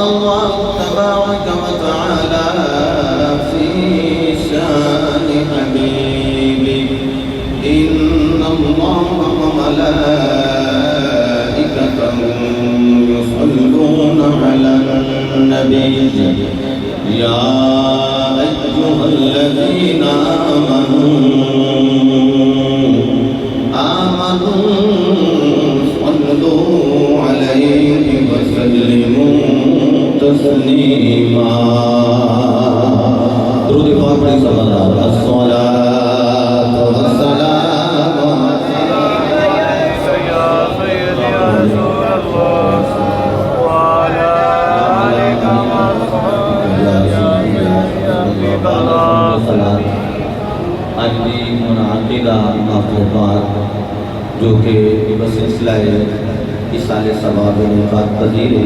الله تبارك وتعالى في شان حبيبه إن الله وملائكته يصلون على النبي يا أيها الذين آمنوا صلوا عليه وسلموا تسليما درود پاک پڑھیں صلی اللہ علیہ وسلم الصلاة والسلام يا خير يا رسول الله وعلى آلك وصحبك يا حبيب الله. آج بھی منعقدہ مخلوقات جو کہ بسلسلہ اصال ثواب نکات پذیر ہے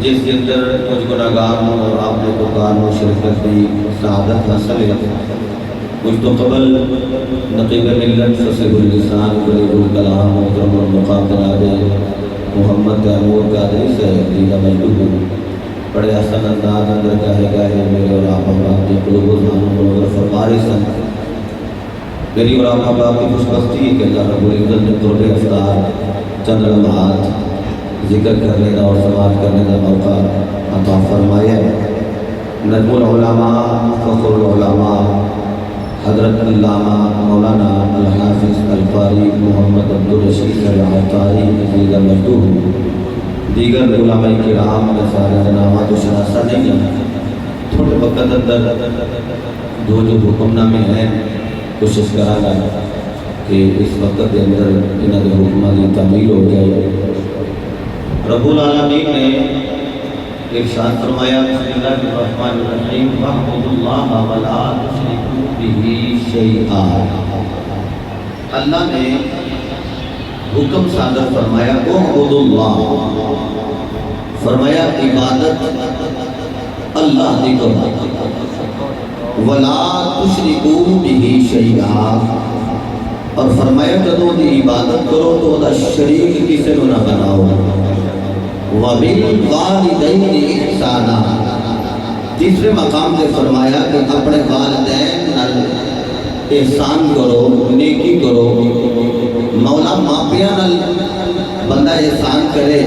جس کے اندر مجھ گناہگاروں اور آپ نے پکاروں شرکت کی سعادت حاصل ہے. مجھ تو قبل نقیب ملت فصیح اللسان قریب الکلام محترم المقام جناب محمد تیمور قادری سے دیدہ مجدود بڑے حسن انداز اندر کہے گئے میرے اور آپ احباب کے قلوب و ذہنوں کو نظر فرماری سن. میری اور آپ احباب کی خوشبختی ہے کہ اللہ رب العزت نے طور افطار چند لمحات ذکر کرنے کا اور سماعت کرنے کا موقع عطا فرمایا ہے. نجم العلماء فخر العلماء حضرت علامہ مولانا الحافظ القاری محمد عبدالرشید العطاری عزیز مجدود دیگر علماء کرام سارے نامات و شناسہ نہیں ہیں. تھوڑے وقت اندر جو حکم نامے ہیں کوشش کرا گا کہ اس وقت کے اندر انہوں نے حکمہ کی تعمیل ہو جائے. رب العالمین نے ارشاد فرمایا بسم اللہ الرحمن الرحیم وَاعْبُدُوا اللَّهَ وَلَا تُشْرِكُوا بِهِ شَيْئًا. اللہ نے حکم صادر فرمایا اعبدوا اللہ، فرمایا عبادت اللہ دی کرو وَلَا تُشْرِكُوا بِهِ شَيْئًا، اور فرمایا جدوں دی عبادت کرو تو دا شریک کسی کو نہ بناؤ. وَبِالْوَالِدَيْنِ إِحْسَانًا، تیسرے مقام نے فرمایا کہ اپنے والدین نال احسان کرو، نیکی کرو. مولا ماپیاں نال بندہ احسان کرے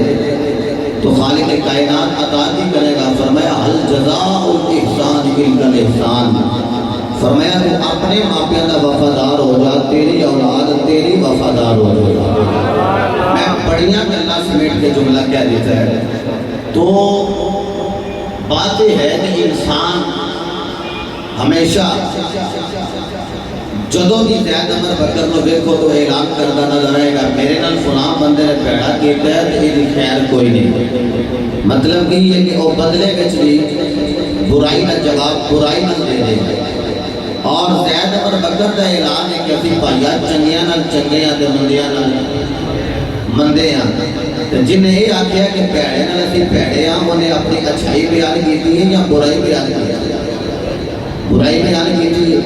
تو خالق کائنات عطا نہیں کرے گا. فرمایا هَلْ جَزَاءُ الْإِحْسَانِ إِلَّا الْإِحْسَانُ، فرمایا تو اپنے ماپیاں دا وفادار ہو جا، تیری اولاد تیری وفادار ہو جائے گا. میں بڑیاں گلہ سمیٹ کے جملہ کہہ دیتا ہے. تو بات یہ ہے کہ انسان ہمیشہ جدوں بھی زید عمر بکر کو دیکھو تو اعلان کردہ نظر آئے گا میرے نال فلاں بندے نے پیڑا کیتا ہے تو یہ خیر کوئی نہیں. مطلب کہ یہ کہ وہ بدلے گچ بھی برائی نہ جواب برائی نہ دے دے. اور زید عمر بکر کا اعلان ہے کہ اسی بھائیا چنگیاں نال چنگیاں دے مندیاں نال مندے ہیں. جن نے یہ آکھیا کہ پیڑے نال اسی پیڑے ہیں انہیں اپنی اچھائی بیان کیتی ہے یا برائی بیان کیتی ہے؟ برائی بیان کیتی ہے.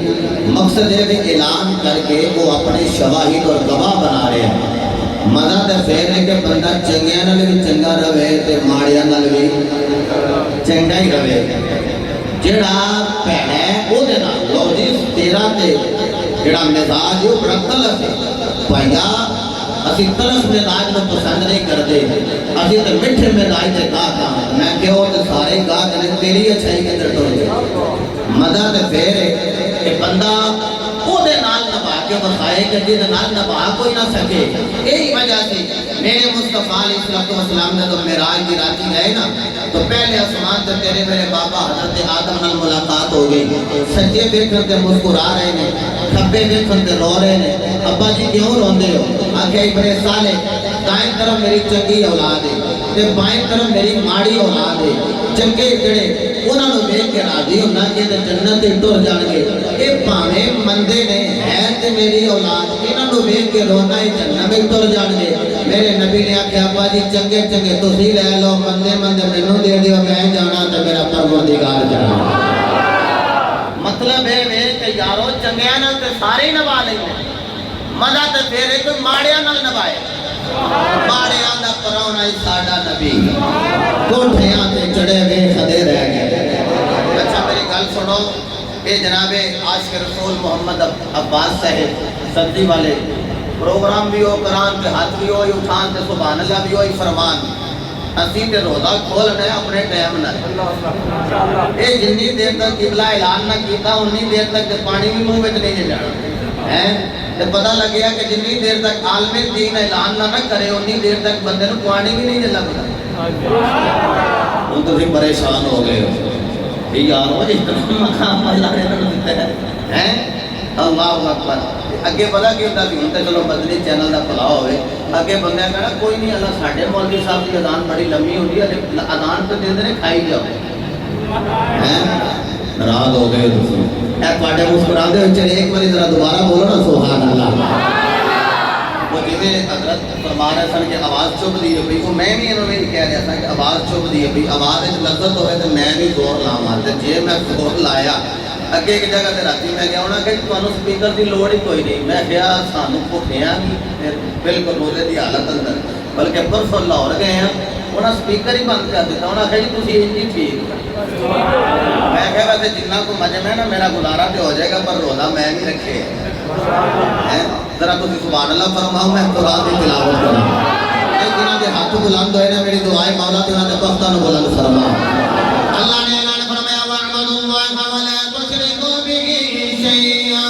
مقصد ہے کہ اعلان کر کے وہ اپنے شواہد اور گواہ بنا رہے ہیں. مزہ تے پھر ہے کہ بندہ چنگیاں نال بھی چنگا رہے تے ماڑیاں نال بھی چنگا ہی رہے. جڑا پیڑا ہے وہ دے نال لو جی تیرا تے جڑا مزاج ہے وہ بڑا تلخ ہے. بھائیا اسی تلخ مزاج کو پسند نہیں کرتے، اسی تے میٹھے مزاج دے گاہک ہاں. میں کہو تے سارے گاہک نے تیری اچھائی کے اندر ٹر جائے. مزہ تے پھر ہے کہ بندہ وہ دے نال نبھا کے بخائے کہ جس نال نبھا کوئی نہ سکے. یہی وجہ سے میرے مصطفیٰ علیہ السلام نے تو معراج کی راتی گئے نا تو پہلے آسمان سے تیرے میرے بابا حضرت آدم نال ملاقات ہو گئی. سجے دیکھن تے مسکرا رہے ہیں، کھبے دیکھن تے رو رہے ہیں. ابا جی کیوں روندے ہو؟ آکھے ابن صالح دائیں طرف میری چنگی اولاد ہے تے بائیں طرف میری ماڑی اولاد ہے. چنگے جڑے انہاں نوں دیکھ کے راضی ہونا کہ جنت تے ٹر جان گے. اے بھاویں مندے نے ہے تے میری اولاد انہاں نوں دیکھ کے رونا ہی جنت تے ٹر جان گے. میرے نبی نے آکھیا ابا جی چنگے چنگے تسی لے لو، مندے مندے مینوں دے دیو، میں جانا تے میرا پروردگار جانا. مطلب ہے کہ یارو چنگیاں نال تے سارے نبھا لیں. مزہ تے پھر ایک ماڑیاں نال نبھائے. ماڑیاں دا پراؤنا ہی ساڈا نبی. کوٹھیاں تے چڑھے گئے خدے رہ گئے. اچھا میری گل سنو, یہ جناب عاشق رسول محمد عباس صاحب صدی والے پروگرام بھی ہو, قرآن کے ہاتھ بھی ہوئی اٹھان تے سبحان اللہ بھی ہوئی فرمان اسی تے روزہ کھولنا ہے اپنے ٹائم نہ. اے جنی دیر تک قبلہ اعلان نہ کیتا انی دیر تک تے پانی بھی منہ وچ نہیں جانا ہے. تے پتہ لگ گیا کہ جنی دیر تک عالم دین اعلان نہ کرے انی دیر تک بندے نوں پانی بھی نہیں لگدا. ہن تسی پریشان ہو گئے ہو یارو اتنا مقام اللہ نے دیتا ہے. اللہ اکبر. اگے پتا کی ہوتا سی, ہوں تو چلو مدنی چینل کا بھلا ہوئے, اگے بندے کہنا کوئی نہیں اللہ ساڈے مولوی صاحب کی اذان بڑی لمبی ہوتی ہے, اذان تو دے دے کھائی جاؤ. ناراض ہو گئے تھوڑے مسکراتے ہوئے چلے ایک بار ذرا دوبارہ بولو نا سبحان اللہ. وہ جنہیں حضرت فرما رہے سن کہ آواز چپ دی ہے, وہ میں بھی انہوں نے کہہ رہا تھا کہ آواز چپ دی ہے, آواز لذت ہوئے تو میں بھی زور لاواں. جی میں زور لایا اگے ایک جگہ تے راتی میں گیا ہونا کہ تمہیں سپیکر دی لوڑ ہی کوئی نہیں. میں کیا سانو بھوکیاں بالکل روزے دی حالت اندر, بلکہ پرسوں لاہور گئے ہیں انہاں سپیکر ہی بند کر دیتا. انہاں کہا جی تسی انجی ٹھیک. میں کہا ویسے جنہ کو مجمع ہے نا میرا گزارا تے ہو جائے گا پر روزہ میں نہیں رکھے. ذرا تسی سبحان اللہ فرماؤ, میں قرآن کی تلاوت کراں. جنہاں دے ہاتھ بلند ہوئے نا میری دعائیں مولا تے انہاں دے بختاں نوں بلند فرما. اللہ نے اعلان فرمایا وَاعْبُدُوا اللَّهَ وَلَا تُشْرِكُوا بِهِ شَيْئًا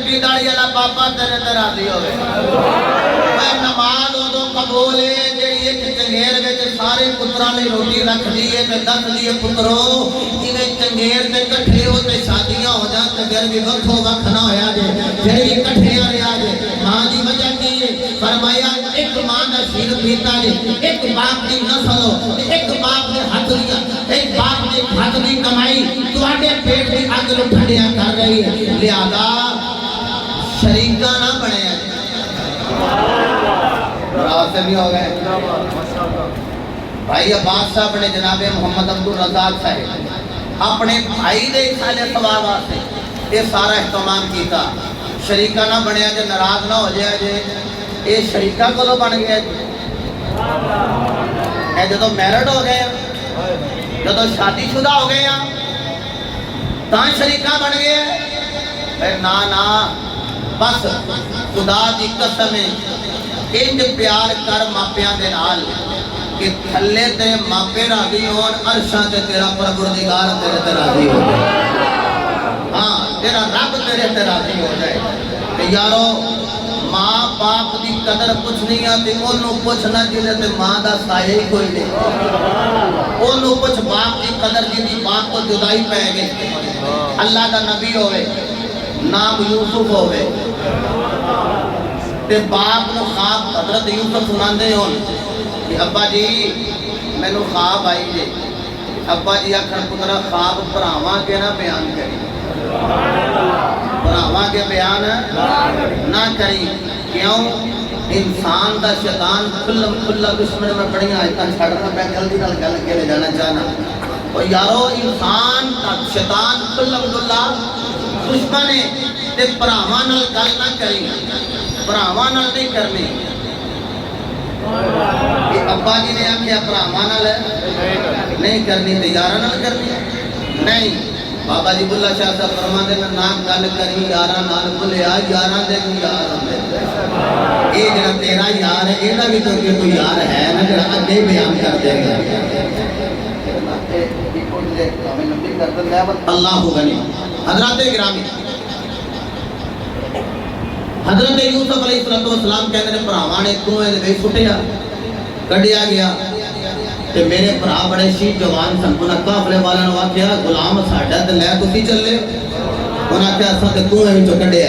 چٹی داڑھی والا بابا تیرے تے راضی ہوے میں نماز ادو قبول ہے جڑی ایک چنگیر وچ سارے پتراں لئی روٹی رکھ دیے تے دس دیے پترو جویں چنگیر تے کٹھے ہو تے شادیاں ہو جان تے پھر بھی وکھو وکھ نہ ہویا جے پھر بھی کٹھے رہیا جے ہاں جی وجہ کی ہے فرمایا ایک ماں دا شیر پیتا جے ایک باپ دی نسل ہو ایک باپ دے ہاتھ دیا ایک باپ دے ہاتھ دی کمائی تواڈے پیٹ دی اگ نوں ٹھنڈیا کر رہی ہے لہذا شریکہ نہ بنے راز سے بھی ہو گئے بھائی عباس صاحب نے جناب محمد عبدالرزاق صاحب اپنے بھائی دے سالے ثواب واسطے یہ سارا اہتمام کیتا شریکہ نہ بنیا جے ناراض نہ ہو جائے جے یہ شریکہ کو بن گیا جے جدو میرڈ ہو گئے جدو شادی شدہ ہو گئے تاں شریکہ بن گئے نا بس خدا دی قسم انج پیار کر ماپیاں دے نال کہ تھلے تے ماپے راضی ہون عرشاں تے تیرا پروردگار تیرے تے راضی ہو جائے ہاں تیرا رب تیرے تے راضی ہو جائے کہ یارو ماں باپ دی قدر کچھ نہیں آتی انہوں پوچھنا جنہیں تے ماں دا سائے ہی کوئی نہیں انہوں پوچھ باپ دی قدر جنہیں باپ کو جدائی پہ گئے اللہ دا نبی ہوئے نام یوسف ہوئے تے باپ نو خواب حضرت یوسف سناندے ہون کہ ابا جی میں نو خواب آئی جے ابا جی آخر پترا خواب پراواں کے نہ بیان کری پراواں کے بیان نہ کری کیوں انسان دا شیطان کھلا دشمن میں بڑی آیتاں چھڑنا میں جلدی نال گل کے لے جانا چاہنا اور یارو انسان دا شیطان کھلا دشمن ہے تے پراواں نال گل نہ کری پراواں نال نہیں کرنی کہ ابا جی نے آکھیا پراواں نال نہیں کرنی تے یاراں نال کرنی نہیں بابا جی بلّہ شاہ صاحب فرماندے میں نہ گل کری یاراں نال بھلیا یاراں دے بھی یار ہوندے اے جڑا تیرا یار ہے ایدا بھی تو کوئی یار ہے نا جڑا اگے بیان کر دے گا اللہ غنی حضرات گرامی حضرت یوسف علیہ السلام کہتے ہیں پراواں نے کنویں دے وچ سٹیا کڈیا گیا تے میرے بھرا بڑے شید جوان سن انہاں قافلے والے نوں آکھیا غلام ساڈا تے لے تسی چلے انہاں آکھیا اساں تے کنویں وچوں کڈیا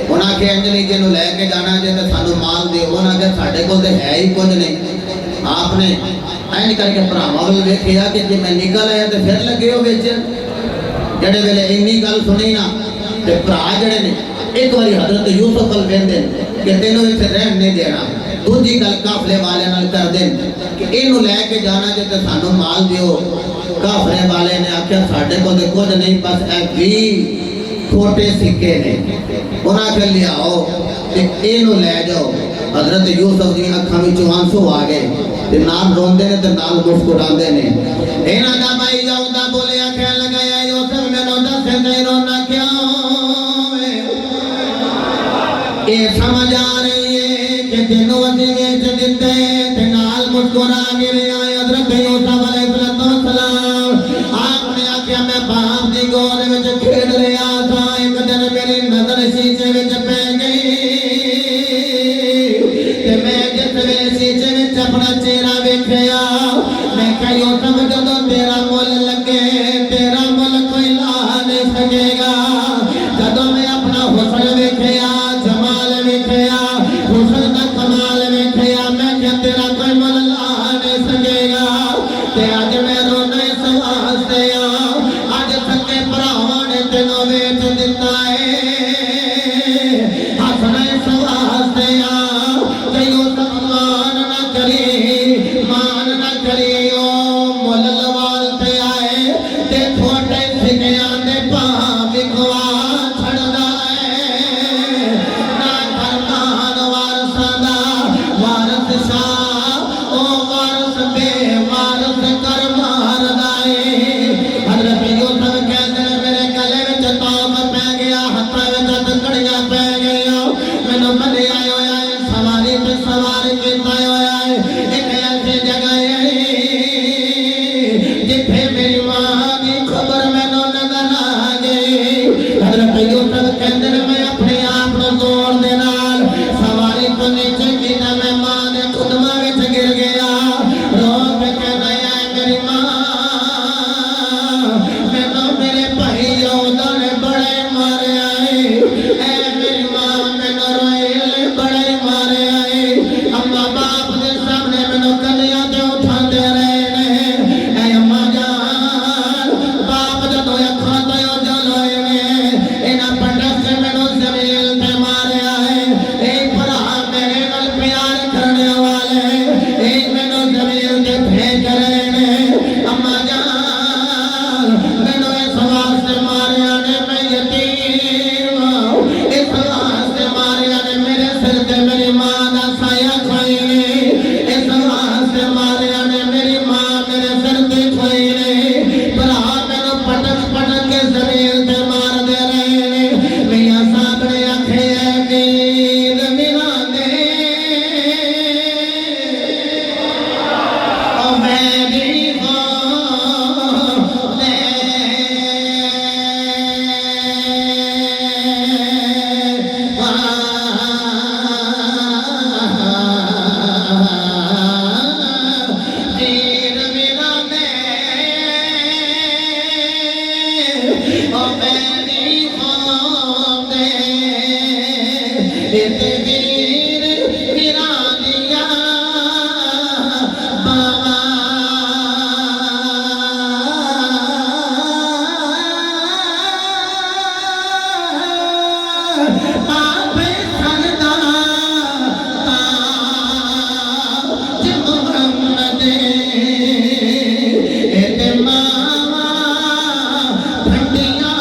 انہاں آکھیا انج نہیں جنوں لے کے جانا جے تے سانو مال دے انہاں آکھیا ساڈے کول تے ہے ہی کچھ نہیں آپ نے اینج کر کے بھراواں ول ویکھیا کہ جے میں نکل آیا تے پھر لگے ہو وچ جڑے ویلے اینی گل سنی نا تے بھرا جڑے نے ایک باری حضرت یوسف ول ویندے کہ تینوں ایتھے رہن نہیں دینا دوجی گل قافلے والے نال کر دیں کہ اینو لے کے جانا جے تے سانو مال دیو قافلے والے نے آکھیا ساڈے کول تے کچھ نہیں بس اے 20 کھوٹے سکے نے انہاں کے لیاؤ تے اینو لے جاؤ حضرت یوسف دی اکھاں وچوں آنسو آ گئے تے نال روندے نے تے نال مسکراندے نے انہاں دا بھائی جاوندا بولیا کہن لگا یا یوسف مینوں دس تے رونا کیوں اے سمجھ آ رہی ہے کہ تینوں وسیلے دیتے تے نال مسکرا گئے حضرت یوسف علیہ السلام آپ نے آکھیا میں باپ دی گود وچ کھیڈ رہا تھا ایک دن میری نظر شیشے وچ پے گئی تے میں جس ویلے شیشے وچ اپنا چہرہ ویکھیا میں کہ یوسف جدوں تیرا مول لگے تیرا مول کوئی لا نہیں سکے گا جدوں میں اپنا حسن ویکھیا حسن کا کمال ویکھیا میں کہ تیرا کوئی مول لا نہیں سکے گا تے اج میں رونا اس واسطے اج سکے بھراواں نے تینوں ویچ دتا ہے ہسنا اس واسطے کہ یوسف مان نہ کری او مول لوال تے آئے تے تھوڑے سکیاں دے پاں وکھوا چھڑدا میں اپنے ویر ویرانیاں بابا آپ سردا تاج محمد ماما بھنڈیاں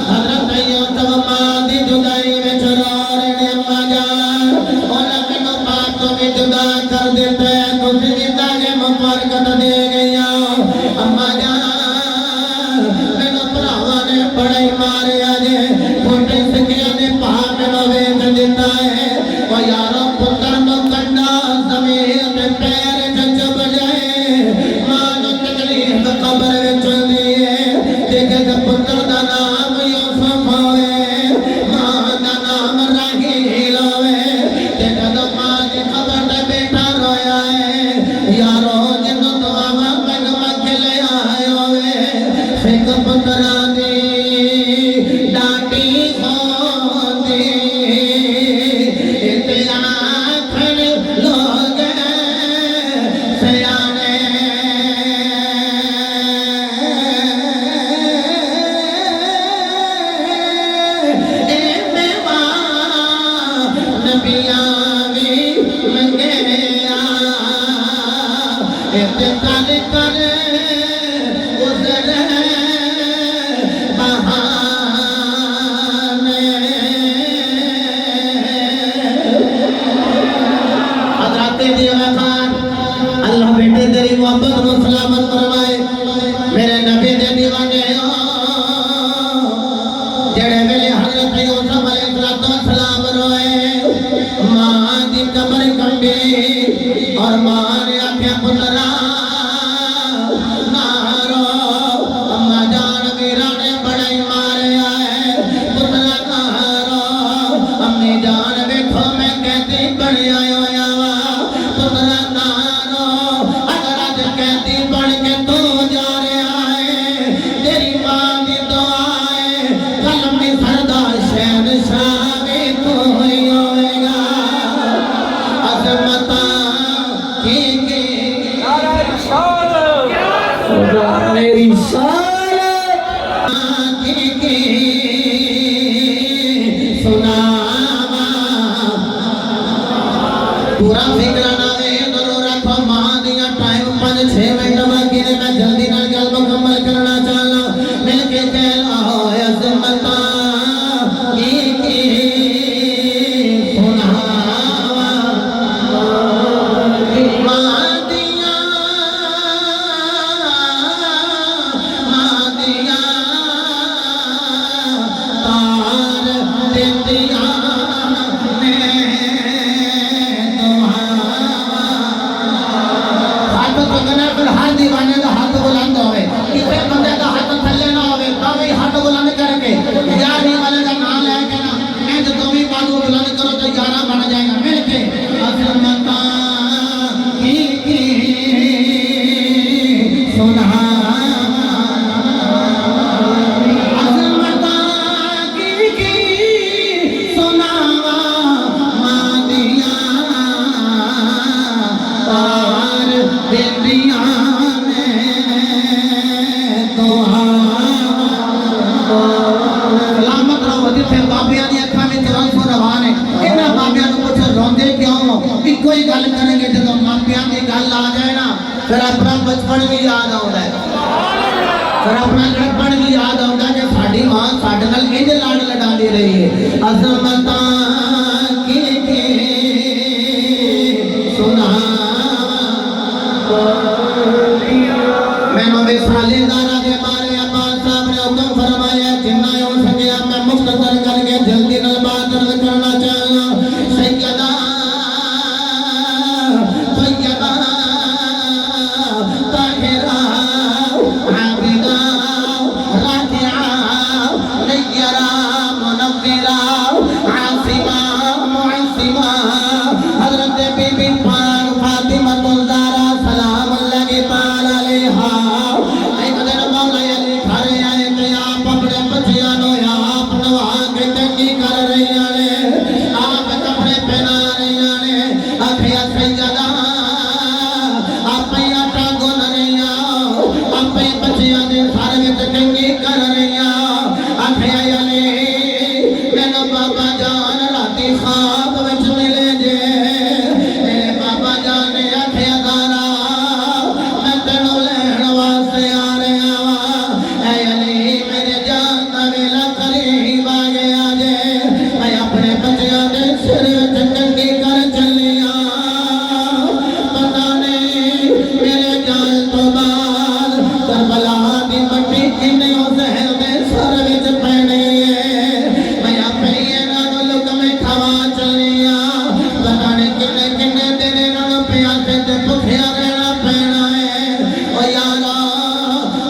حضرت یوسف ماں دی جدائی میں چرور نے اما جان اولا مینو پاک تو بھی جدا کر دیتا ہے تجھے زندہ کے مبارکت دے گیا اما جان مینو پراوا نے بڑا ہی ماریا جے چھوٹے سکیا نے پاک نو ویچ دیتا ہے وہ یارو پتر نو کنڈا زمین پیر چچب جائے ماں نو تکلیف قبر وچ دی ہے دیکھے کہ پتر دا نام یوسف ہوئے ماں دا نام راحیل ہوئے دیکھے کہ ماں دی قبر تے بیٹا رویا ہے یارو جنو دعا میں مکھلے آئے ہوئے سکھ پترا دی ڈاٹی ہوندی تے آکھن لوگ سیانے اے میواں نبیاں بھی منگیا انتقال کر گزرے بہانے حضرات دیوہ خان اللہ بیٹے تیری محبت کو سلامت فرمائے میرے نبی دے دیوانے جڑے ویلے حضرت یوسف علیہ السلام روئے ماں دی قبر کنڈی اور ماں نے آکھیا پترا نہ رو اما جان میرا نے بڑا ہی ماریا ہے پترا نہ رو امی جان ویکھو میں قیدی بن آیا ہویا وا پترا نہ رو اگر اج قیدی بن کے تو جا رہا ہے تیری ماں دی دعا ہے کل مصر دا شہنشاہ بھی تو ہی ہوئے گا عظمتاں کی نعرہ رسالت میری شان کی سناوا پورا فکرانہ دے ضرور رکھو ماں دیا ٹائم 5-6 منٹ باقی نے میں جلدی نال گل مکمل کرنا چاہنا مل کے کہنا ہو عظمتاں کی سناوا ماں دیا تار دیندیاں نے دعا ہاتھ چکنا پھر ہر دیوانے کا ہاتھ بلند ہوئے کسی بندے کا ہاتھ تھلے نہ ہوئے تو بھی ہاتھ بلند کر کے یاری والے کا نام لے کے نا میں جو تمہیں بازو بلند کرو تو یارہ بن جائے گا مل کے عظمتاں کی سناوا عظمتاں کی سناوا ماں دیا تار دیندیاں نے دعا سلامت رہو جتھے بابیاں دی اکھاں وچ رنگ روان ہے انہاں بابیاں نوں پوچھو روندے کیوں اکو ہی گل کریں گے جدوں ماپیاں دی گل آ جائے نا پھر اپنا بچپن بھی یاد آؤندا ہے پھر اپنا لڑکپن بھی یاد آؤندا ہے کہ ساڈی ماں ساڈے نال انج لاڈ لڈاندی رہی ہے عظمتاں کی سناوا میں نو وصالے دارا دے بارے عباس صاحب نے حکم فرمایا جنہ ہو سکیا میں مختصر کر کے جلدی نال بات عرض کرنا چاہنا سیدہ طیبہ طاہرہ عابدہ راکعہ نیرہ منورہ عاصیہ آخیا سیدہ آپ ہی آٹا گن رہی آپ ہی بچیاں دے سارے وچ کنگھی کر رہی آخیا علی مینوں بابا جان راتی خواب وچ ملے جے میرے بابا جان نے آخیا دارا میں تینوں لین واسطے آ رہا ہاں اے علی میرے جان دا ویلا قریب آ گیا جے میں اپنے بچیاں دے سر وچ کنگھی کر چلی پتہ نہیں میرے جان تو بعد کربلا دی مٹی کنے او زہر دے سر وچ پینے میں اپنے انہاں نوں لقمے کھوا چلی پتہ نہیں کنے کنے دن انہاں نوں پیاسے تے بھکھیا رہنا پینا ہے او یارا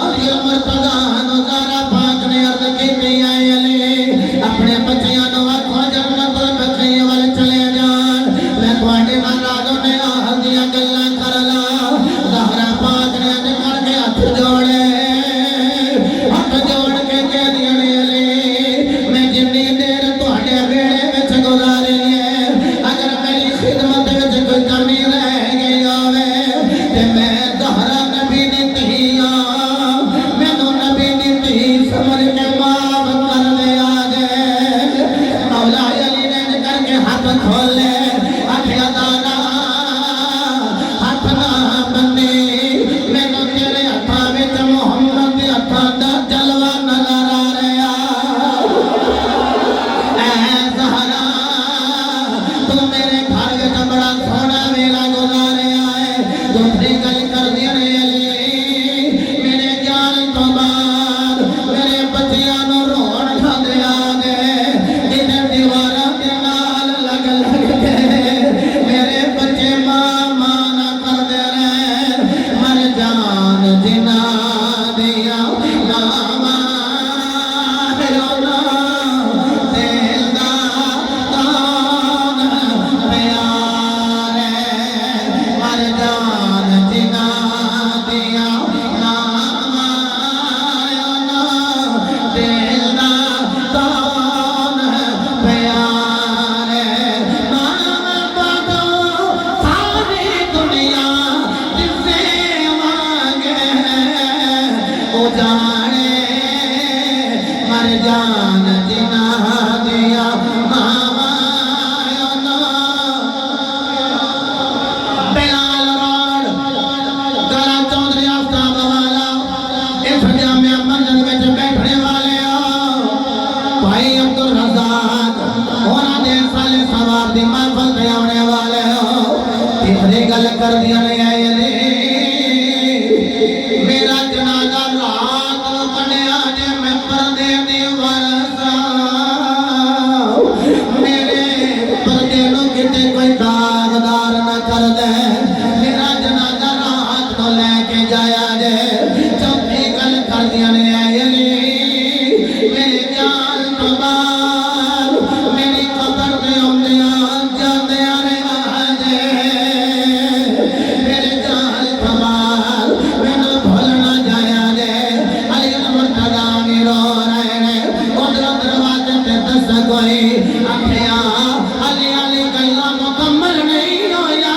علی مرتضی نوں زہرا پاک نے عرض کیتی ہے علی اپنے بچیاں نوں آکھو جنت بچی ول چلے جان میں تواڈے نال راجو نے آہ دیاں گلاں کر لا زہرا پاک نے اج کر کے ہاتھ جوڑے کہہ دیا نے علی میں جنی دیر تواڈے ویڑے وچ گزاری ہے اگر میری خدمت وچ کوئی کمی رہ گئی ہوے تے میں زہرا نبی دی دھی مینوں نبی دی دھی سمجھ کے معاف کر دے آجے مولا علی نے کر کے ہاتھ کھولے آخیا دادا ہاتھ نہ بندی مینوں تیرے ہاتھاں وچ محمد دے ہاتھاں دا جلوہ نظر آ رہا اے زہرا تو میرے گھر وچ بڑا سونا ویلا گزاریا ہے دوسری گل کر دی نے علی میرے جان تو بعد میرے بچیاں نوں روڑ کھا دیا گے جدھر دیواراں دے نال لگ کے میرے بچے ماں نہ کر دے رہے مر جان جنا دیا ماما رونا دل دا دان پیار مر جان جنا دیا ماما رونا دل دا دان پیار ماما بادو ساری دنیا جس سے مانگے او جانے مر جان جنا دیا ماما رونا بلال روڈ گلا چودھری آفتاب والا اس جامعہ مسجد وچ بیٹھنے والے بھائی عبدالرزاق ہونا دے سالے ثواب دی محفل پہ آنے والے تیسری گل کر دیا نے اے علی میرا جنازہ رات نوں بنیا جے میں پردے دی ورثہ میرے پردے نوں کتے کوئی داغدار نہ کر دے میرا جنازہ رات نوں لے کے جایا جے چوتھی گل کر دیا نے اے علی میرے جان تو بعد میری قبر دے اوندیاں جاندیاں رہا جے میرے جان تو بعد مینوں بھول نہ جایا جے علی مرتضی بھی رو رہے نے ادھر دروازے تے دس کوئی آخیا علی علی گلا مکمل نہیں ہویا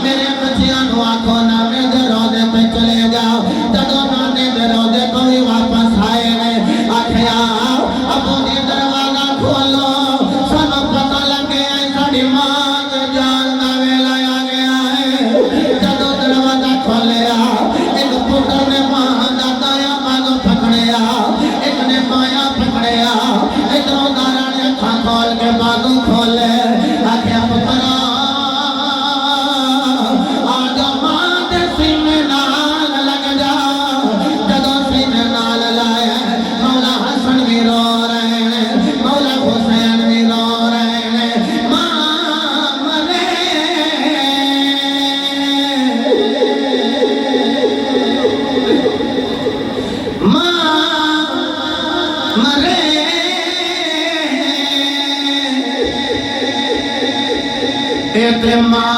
میرے بچیاں نوں آکھو نانے دے روضے پہ چلے جاؤ جدوں نانے دے روضے کو بھی واپس آئے نے آخیا ابو دی دروازہ کھولو سانوں پتہ لگے ساڈی ماں دے جان دا ویلا آ گیا ہے جدوں دروازہ کھولیا ایک پتر نے ماں دا دایا بازو پکڑیا ایک نے بایاں پکڑیا ادھروں دارا نے اکھاں کھول کے بازو کھولے آخیا پترا آجا ماں دے سینے نال لگ جا جدوں سینے نال لایا مولا حسن بھی رو رہے ہیں مولا حسین بھی رو رہے ہیں ماں مرے ماں مرے تے ماں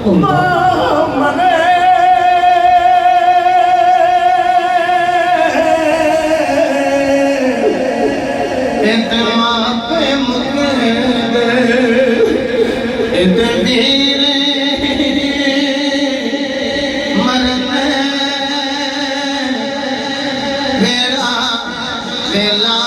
ماں مرے تے ماں تدبیر مرنے میرا ویلا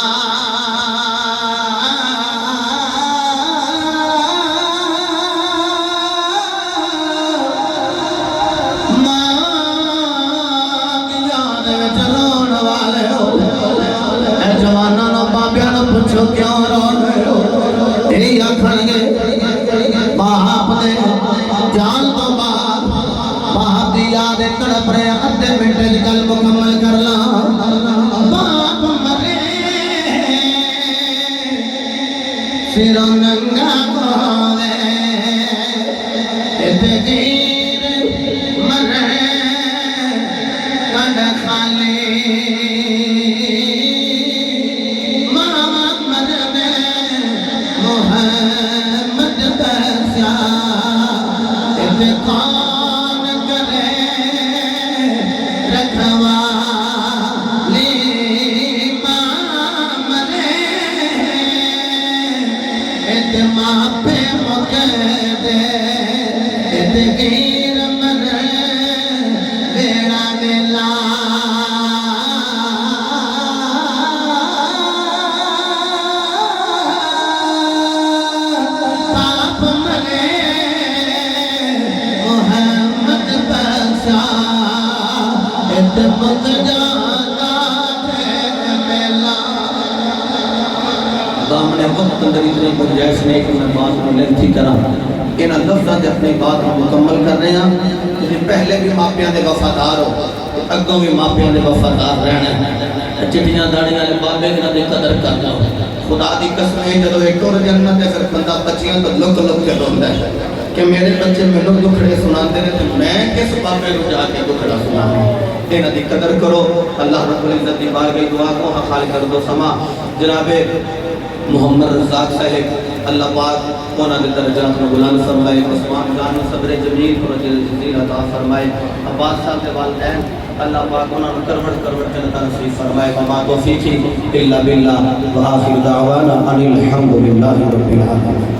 پوچھو کیوں رو رہے ہو یہی آکھن گے باپ نے جان تو باپ دی یاد تڑپ رہے ادھے منٹ گل مکمل کر لا باپ مرے سرو ننگا گوے تدبیر مرے کڈ خالی کون کرے رکھوا لی ماں مرے اتماں پہ مقدے اتگیر مرے بیڑا بیلا دامنے وقت اندر اتنی گنجائش نہیں کہ میں بات کو لینتھی کرا ان لفظاں سے اپنی بات کو مکمل کر رہے ہیں پہلے بھی ماپیاں دے وفادار ہو اگوں بھی ماپیاں دے وفادار رہنا چٹیاں داڑیاں لے بابے انہاں دی قدر کرنا خدا دی قسم ہے جدو ایک اور جنت ہے پھر بندہ بچیاں تو لک لک کے روندا ہے کہ میرے بچے مینوں دکھڑے سناندے نے تے میں کس بابے نوں جا کے دکھڑا سناواں انہاں دی قدر کرو اللہ رب العزت دی بارگاہ دعا کو خالق کر دو سما جناب محمد رزاق صاحب اللہ پاک انہاں دے درجات نو بلند فرمائے عثمان جان صبر جمیل فرج الجزیل عطا فرمائے عباس صاحب دے والدین اللہ پاک انہاں نو کروڑ جنت نصیب فرمائے وما توفیقی الا باللہ وآخر دعوانا ان الحمد للہ رب العالمین.